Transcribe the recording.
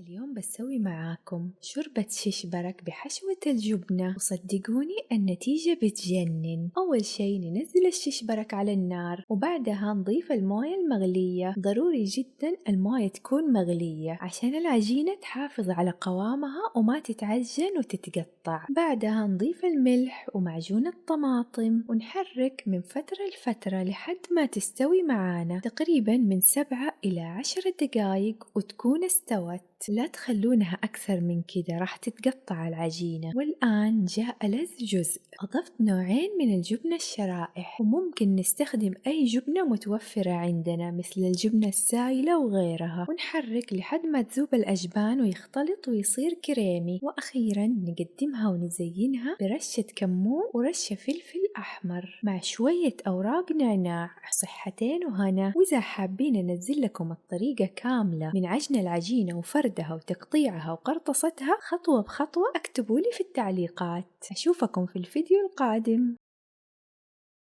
اليوم بسوي معاكم شوربة شيش برك بحشوة الجبنة، وصدقوني النتيجة بتجنن. أول شي ننزل الشيش برك على النار، وبعدها نضيف الموية المغلية. ضروري جدا الموية تكون مغلية عشان العجينة تحافظ على قوامها وما تتعجن وتتقطع. بعدها نضيف الملح ومعجون الطماطم ونحرك من فترة لفترة لحد ما تستوي معانا، تقريبا من 7 إلى 10 دقايق وتكون استوت. لا تخلونها أكثر من كده، راح تتقطع العجينة. والآن جاء ألذ جزء، أضفت نوعين من الجبنة الشرائح، وممكن نستخدم أي جبنة متوفرة عندنا مثل الجبنة السايلة وغيرها، ونحرك لحد ما تذوب الأجبان ويختلط ويصير كريمي. وأخيرا نقدمها ونزينها برشة كمون ورشة فلفل أحمر مع شوية أوراق نعناع. صحتين وهنا. وإذا حابين أنزل لكم الطريقة كاملة من عجن العجينة وفردها وتقطيعها وقرطستها خطوة بخطوة، اكتبوا لي في التعليقات. أشوفكم في الفيديو القادم.